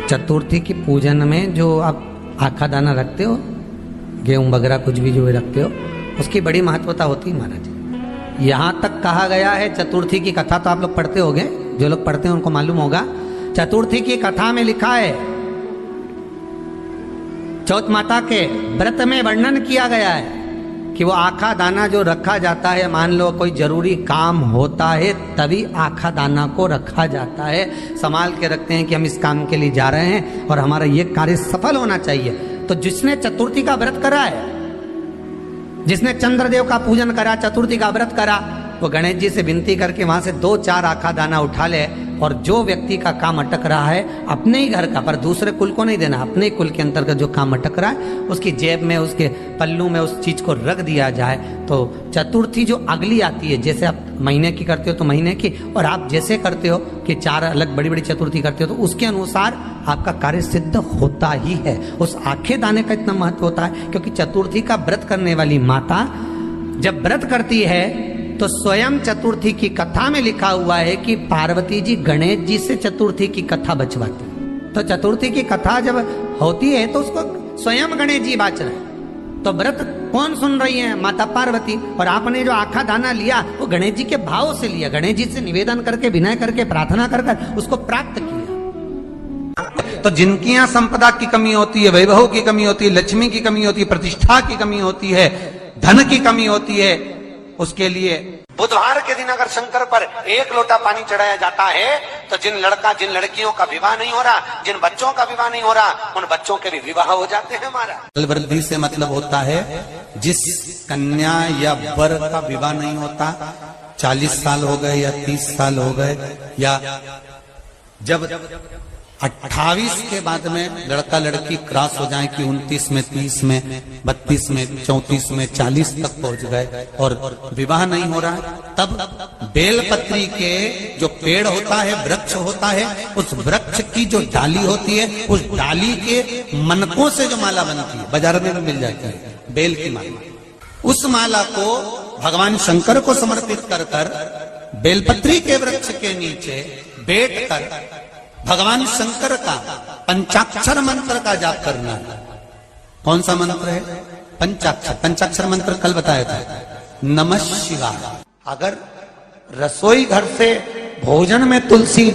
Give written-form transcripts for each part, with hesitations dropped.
चतुर्थी की पूजन में जो आप आखा दाना रखते हो, गेहूं वगैरह कुछ भी जो रखते हो, उसकी बड़ी महत्वता होती है महाराज। यहाँ तक कहा गया है, चतुर्थी की कथा तो आप लोग पढ़ते होंगे, जो लोग पढ़ते हैं उनको मालूम होगा। चतुर्थी की कथा में लिखा है, चौथ माता के व्रत में वर्णन किया गया है कि वो आखा दाना जो रखा जाता है, मान लो कोई जरूरी काम होता है तभी आखा दाना को रखा जाता है, संभाल के रखते हैं कि हम इस काम के लिए जा रहे हैं और हमारा ये कार्य सफल होना चाहिए। तो जिसने चतुर्थी का व्रत करा है, जिसने चंद्रदेव का पूजन करा, चतुर्थी का व्रत करा, वो गणेश जी से विनती करके वहां से 2-4 आखा दाना उठा ले, और जो व्यक्ति का काम अटक रहा है अपने ही घर का, पर दूसरे कुल को नहीं देना, अपने ही कुल के अंतर्गत जो काम अटक रहा है उसकी जेब में, उसके पल्लू में उस चीज को रख दिया जाए। तो चतुर्थी जो अगली आती है, जैसे आप महीने की करते हो तो महीने की, और आप जैसे करते हो कि 4 अलग बड़ी बड़ी चतुर्थी करते हो तो उसके अनुसार आपका कार्य सिद्ध होता ही है। उस आखे दाने का इतना महत्व होता है क्योंकि चतुर्थी का व्रत करने वाली माता जब व्रत करती है तो स्वयं चतुर्थी की कथा में लिखा हुआ है कि पार्वती जी गणेश जी से चतुर्थी की कथा बचवाती। तो चतुर्थी की कथा जब होती है तो उसको स्वयं गणेश जी बाच रहे हैं। तो व्रत कौन सुन रही है? माता पार्वती। और आपने जो आखा दाना लिया वो गणेश जी के भाव से लिया, गणेश जी से निवेदन करके, विनय करके, प्रार्थना कर उसको प्राप्त किया। तो जिनकी यहाँ संपदा की कमी होती है, वैभव की कमी होती है, लक्ष्मी की कमी होती है, प्रतिष्ठा की कमी होती है, धन की कमी होती है, उसके लिए बुधवार के दिन अगर शंकर पर 1 लोटा पानी चढ़ाया जाता है तो जिन लड़कियों का विवाह नहीं हो रहा, जिन बच्चों का विवाह नहीं हो रहा, उन बच्चों के भी विवाह हो जाते हैं। हमारा बल वृद्धि से मतलब होता है जिस कन्या या वर का विवाह नहीं होता, 40 साल हो गए या 30 साल हो गए, या जब 28 के बाद में लड़का लड़की क्रॉस हो जाए कि 29 में, 30 में, 32 में, 34 में, 40 तक पहुंच गए और विवाह नहीं हो रहा है, तब बेलपत्री के जो पेड़ होता है, वृक्ष होता है, उस वृक्ष की जो डाली होती है, उस डाली के मनकों से जो माला बनती है, बाजार में भी मिल जाती है बेल की माला, उस माला को भगवान शंकर को समर्पित कर कर बेलपत्री के वृक्ष के नीचे बैठ कर भगवान शंकर का पंचाक्षर मंत्र का जाप करना है। कौन सा मंत्र है? पंचाक्षर। पंचाक्षर मंत्र कल बताया था, नमः शिवाय। अगर रसोई घर से भोजन में तुलसी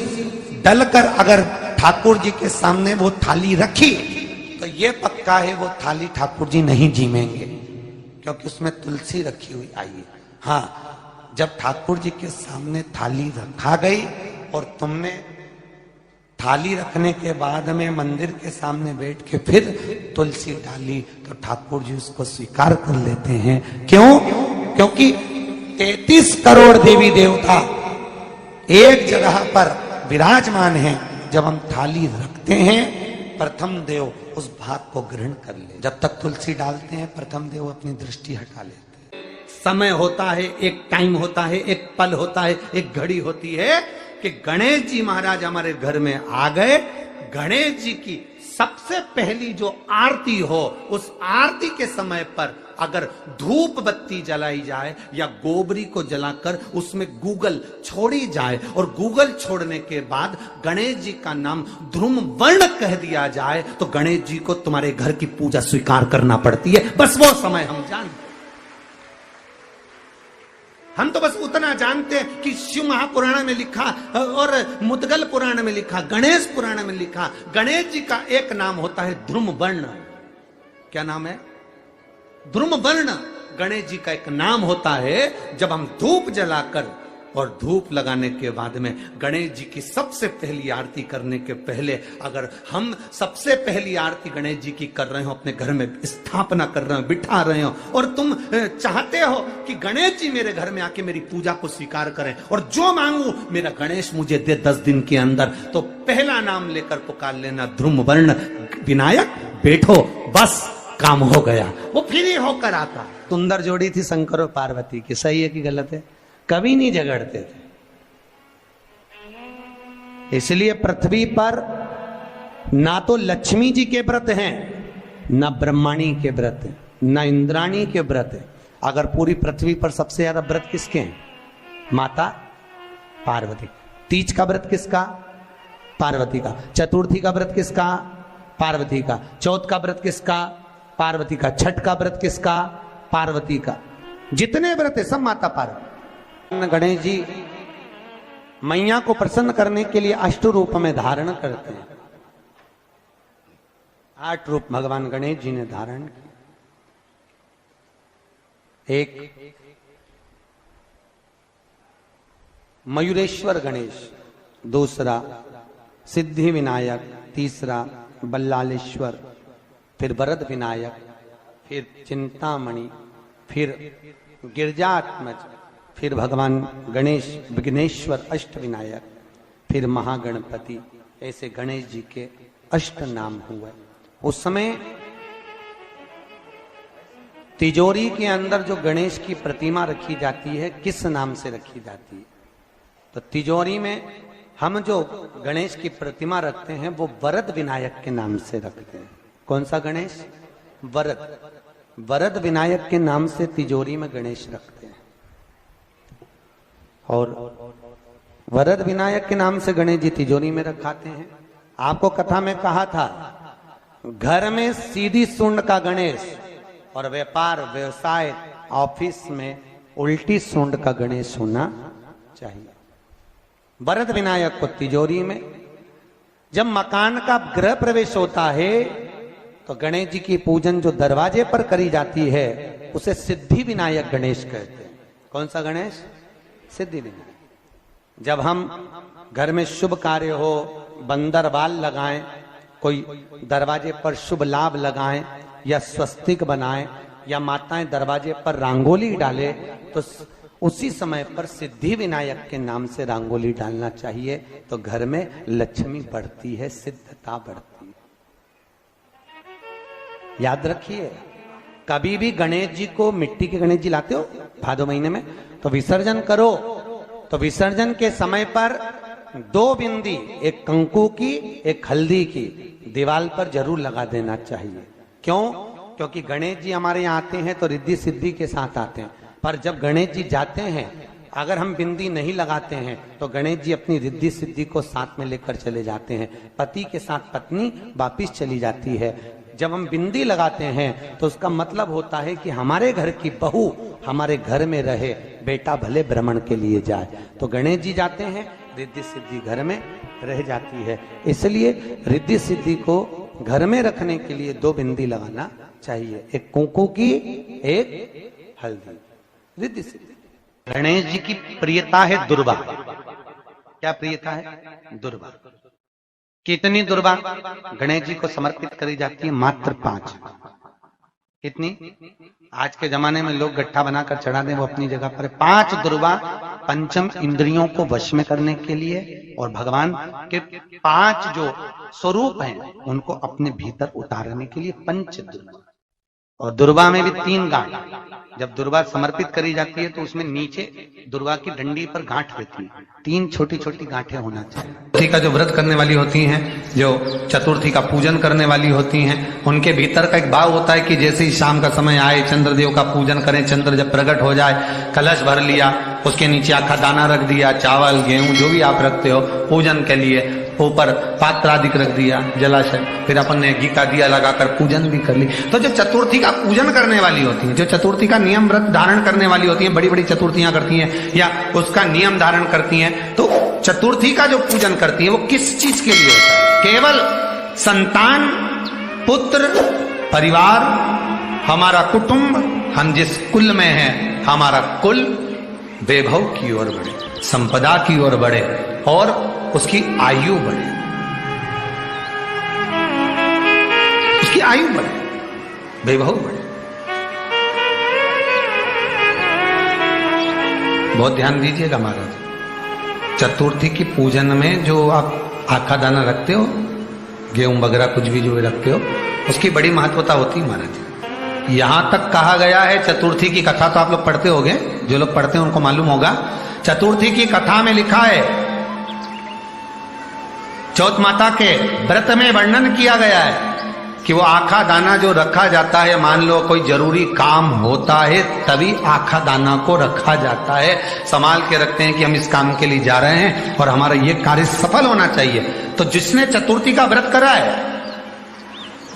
डलकर अगर ठाकुर जी के सामने वो थाली रखी तो ये पक्का है वो थाली ठाकुर जी नहीं जीमेंगे, क्योंकि उसमें तुलसी रखी हुई आई है। हाँ, जब ठाकुर जी के सामने थाली रखा गई और तुमने थाली रखने के बाद में मंदिर के सामने बैठ के फिर तुलसी डाली तो ठाकुर जी उसको स्वीकार कर लेते हैं। क्यों? क्योंकि 33 करोड़ देवी देवता एक जगह पर विराजमान हैं। जब हम थाली रखते हैं, प्रथम देव उस भाग को ग्रहण कर ले। जब तक तुलसी डालते हैं, प्रथम देव अपनी दृष्टि हटा लेते हैं। समय होता है, एक टाइम होता है, एक पल होता है, एक घड़ी होती है कि गणेश जी महाराज हमारे घर में आ गए। गणेश जी की सबसे पहली जो आरती हो, उस आरती के समय पर अगर धूप बत्ती जलाई जाए या गोबरी को जलाकर उसमें गूगल छोड़ी जाए और गूगल छोड़ने के बाद गणेश जी का नाम ध्रुम वर्ण कह दिया जाए तो गणेश जी को तुम्हारे घर की पूजा स्वीकार करना पड़ती है। बस वो समय हम जानते, हम तो बस उतना जानते हैं कि शिव महापुराण में लिखा और मुद्गल पुराण में लिखा, गणेश पुराण में लिखा, गणेश जी का एक नाम होता है ध्रुम वर्ण। क्या नाम है? ध्रुम वर्ण गणेश जी का एक नाम होता है। जब हम धूप जलाकर और धूप लगाने के बाद में गणेश जी की सबसे पहली आरती करने के पहले अगर हम सबसे पहली आरती गणेश जी की कर रहे हो, अपने घर में स्थापना कर रहे हो, बिठा रहे हो, और तुम चाहते हो कि गणेश जी मेरे घर में आके मेरी पूजा को स्वीकार करें और जो मांगू मेरा गणेश मुझे दे 10 दिन के अंदर, तो पहला नाम लेकर पुकार लेना ध्रुम वर्ण विनायक, बैठो, बस काम हो गया। वो फिर ही होकर आता। सुंदर जोड़ी थी शंकर और पार्वती की, सही है कि गलत है? कभी नहीं झगड़ते थे। इसलिए पृथ्वी पर ना तो लक्ष्मी जी के व्रत हैं, ना ब्रह्माणी के व्रत हैं, ना इंद्राणी के व्रत हैं। अगर पूरी पृथ्वी पर सबसे ज्यादा व्रत किसके हैं? माता पार्वती। तीज का व्रत किसका? पार्वती का। चतुर्थी का व्रत किसका? पार्वती का। चौथ का व्रत किसका? पार्वती का। छठ का व्रत किसका? पार्वती का। जितने व्रत है सब माता पार्वती। गणेश जी मैया को प्रसन्न करने के लिए अष्ट रूप में धारण करते हैं। 8 रूप भगवान गणेश जी ने धारण किए। एक मयूरेश्वर गणेश, दूसरा सिद्धि विनायक, तीसरा बल्लालेश्वर, फिर वरद विनायक, फिर चिंतामणि, फिर गिरजात्मज, फिर भगवान गणेश विघ्नेश्वर अष्ट विनायक, फिर महागणपति। ऐसे गणेश जी के अष्ट नाम हुए। उस समय तिजोरी के अंदर जो गणेश की प्रतिमा रखी जाती है किस नाम से रखी जाती है? तो तिजोरी में हम जो गणेश की प्रतिमा रखते हैं वो वरद विनायक के नाम से रखते हैं। कौन सा गणेश? वरद। वरद विनायक के नाम से तिजोरी में गणेश रखते हैं। और वरद विनायक के नाम से गणेश जी तिजोरी में रखाते हैं। आपको कथा में कहा था घर में सीधी सूंड का गणेश और व्यापार व्यवसाय ऑफिस में उल्टी सूंड का गणेश होना चाहिए। वरद विनायक को तिजोरी में। जब मकान का गृह प्रवेश होता है तो गणेश जी की पूजन जो दरवाजे पर करी जाती है उसे सिद्धि विनायक गणेश कहते हैं। कौन सा गणेश? सिद्धि विनायक। जब हम घर में शुभ कार्य हो, बंदरवाल लगाएं, कोई दरवाजे पर शुभ लाभ लगाएं या स्वस्तिक बनाएं या माताएं दरवाजे पर रंगोली डाले तो उसी समय पर सिद्धि विनायक के नाम से रंगोली डालना चाहिए। तो घर में लक्ष्मी बढ़ती है, सिद्धता बढ़ती है। याद रखिए, कभी भी गणेश जी को, मिट्टी के गणेश जी लाते हो भादो महीने में, तो विसर्जन करो तो विसर्जन के समय पर 2 बिंदी, एक कंकु की एक हल्दी की, दीवार पर जरूर लगा देना चाहिए। क्यों? क्योंकि गणेश जी हमारे यहाँ आते हैं तो रिद्धि सिद्धि के साथ आते हैं। पर जब गणेश जी जाते हैं, अगर हम बिंदी नहीं लगाते हैं तो गणेश जी अपनी रिद्धि सिद्धि को साथ में लेकर चले जाते हैं। पति के साथ पत्नी वापिस चली जाती है। जब हम बिंदी लगाते हैं तो उसका मतलब होता है कि हमारे घर की बहू हमारे घर में रहे, बेटा भले भ्रमण के लिए जाए। तो गणेश जी जाते हैं, रिद्धि सिद्धि घर में रह जाती है। इसलिए रिद्धि सिद्धि को घर में रखने के लिए 2 बिंदी लगाना चाहिए, एक कुंकू की, एक हल्दी। रिद्धि सिद्धि। गणेश जी की प्रियता है दुर्वा। क्या प्रियता है? दुर्वा। कितनी दुर्वा गणेश जी को समर्पित करी जाती है? मात्र 5। कितनी? आज के जमाने में लोग गट्ठा बनाकर चढ़ा दें, वो अपनी जगह पर। 5 दुर्वा पंचम इंद्रियों को वश में करने के लिए और भगवान के 5 जो स्वरूप हैं उनको अपने भीतर उतारने के लिए 5 दुर्वा। और दुर्वा में भी 3 गांठ। जब दुर्वा समर्पित करी जाती है तो उसमें नीचे दुर्वा की डंडी पर गांठ रहती है, 3 छोटी छोटी गांठें होना चाहिए। चतुर्थी का जो व्रत करने वाली होती हैं, जो चतुर्थी का पूजन करने वाली होती हैं, उनके भीतर का एक भाव होता है कि जैसे ही शाम का समय आए चंद्रदेव का पूजन करें। चंद्र जब प्रकट हो जाए, कलश भर लिया, उसके नीचे आखा दाना रख दिया, चावल गेहूं जो भी आप रखते हो पूजन के लिए, ऊपर पात्र आदि रख दिया, जलाशय, फिर अपन ने घी का दिया लगाकर पूजन भी कर ली। तो जो चतुर्थी का पूजन करने वाली होती है, जो चतुर्थी का नियम व्रत धारण करने वाली होती है, बड़ी बड़ी चतुर्थियां करती हैं या उसका नियम धारण करती हैं, तो चतुर्थी का जो पूजन करती है वो किस चीज के लिए होता है? केवल संतान, पुत्र, परिवार, हमारा कुटुंब, हम जिस कुल में हैं, हमारा कुल वैभव की ओर बढ़े, संपदा की ओर बढ़े और उसकी आयु बढ़े, उसकी आयु बढ़े, वैभव बढ़े। बहुत ध्यान दीजिएगा महाराज। चतुर्थी की पूजन में जो आप आखा दाना रखते हो, गेहूं वगैरह कुछ भी जो रखते हो, उसकी बड़ी महत्वता होती है महाराज। यहां तक कहा गया है, चतुर्थी की कथा तो आप लोग पढ़ते होंगे, जो लोग पढ़ते हैं उनको मालूम होगा। चतुर्थी की कथा में लिखा है, चौथ माता के व्रत में वर्णन किया गया है कि वो आखा दाना जो रखा जाता है, मान लो कोई जरूरी काम होता है तभी आखा दाना को रखा जाता है। संभाल के रखते हैं कि हम इस काम के लिए जा रहे हैं और हमारा ये कार्य सफल होना चाहिए। तो जिसने चतुर्थी का व्रत करा है,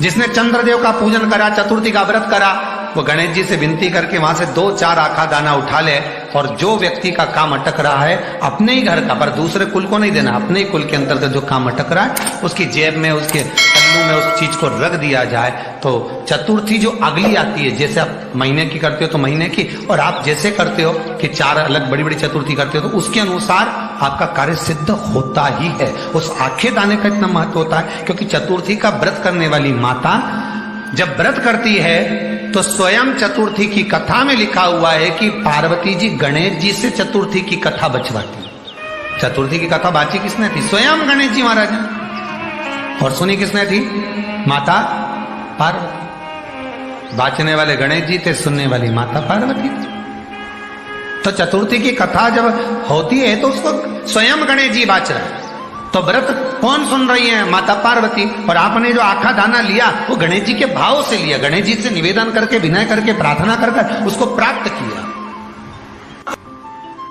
जिसने चंद्रदेव का पूजन करा, चतुर्थी का व्रत करा, वो गणेश जी से विनती करके वहां से 2-4 आखा दाना उठा ले, और जो व्यक्ति का काम अटक रहा है अपने ही घर का, पर दूसरे कुल को नहीं देना, अपने ही कुल के अंतर्गत जो काम अटक रहा है उसकी जेब में, उसके पल्लू में उस चीज को रख दिया जाए। तो चतुर्थी जो अगली आती है, जैसे आप महीने की करते हो तो महीने की, और आप जैसे करते हो कि 4 अलग बड़ी बड़ी चतुर्थी करते हो, तो उसके अनुसार आपका कार्य सिद्ध होता ही है। उस आखे दाने का इतना महत्व होता है क्योंकि चतुर्थी का व्रत करने वाली माता जब व्रत करती है तो स्वयं चतुर्थी की कथा में लिखा हुआ है कि पार्वती जी गणेश जी से चतुर्थी की कथा बचवाती। चतुर्थी की कथा बाची किसने थी? स्वयं गणेश जी महाराज ने। और सुनी किसने थी? माता पार्वती। बाचने वाले गणेश जी थे, सुनने वाली माता पार्वती थी। तो चतुर्थी की कथा जब होती है तो उसको स्वयं गणेश जी बाच रहे हैं। तो व्रत कौन सुन रही है? माता पार्वती। और आपने जो आखा दाना लिया वो गणेश जी के भाव से लिया, गणेश जी से निवेदन करके, विनय करके, प्रार्थना कर उसको प्राप्त किया।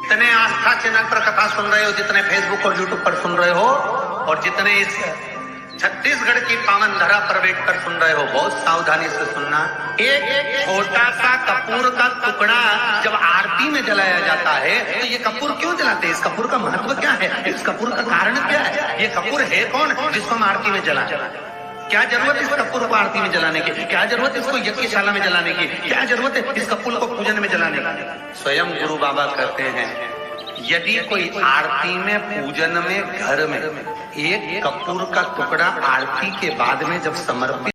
जितने आस्था चैनल पर कथा सुन रहे हो, जितने फेसबुक और यूट्यूब पर सुन रहे हो, और जितने इस छत्तीसगढ़ की पावन धरा पर बैठकर सुन रहे हो, बहुत सावधानी से सुनना। एक छोटा सा कपूर का टुकड़ा जब आरती में जलाया जाता है तो ये कपूर क्यों जलाते हैं? इस कपूर का महत्व क्या है? इस कपूर का कारण क्या है? ये कपूर है कौन जिसको हम आरती में जला? क्या जरूरत है इस कपूर को आरती में जलाने की? क्या जरूरत है इसको यज्ञशाला में जलाने की? क्या जरूरत है इस कपूर को पूजन में जलाने की? स्वयं गुरु बाबा कहते हैं, यदि कोई आरती में, पूजन में, घर में एक कपूर का टुकड़ा आरती के बाद में जब समर्पित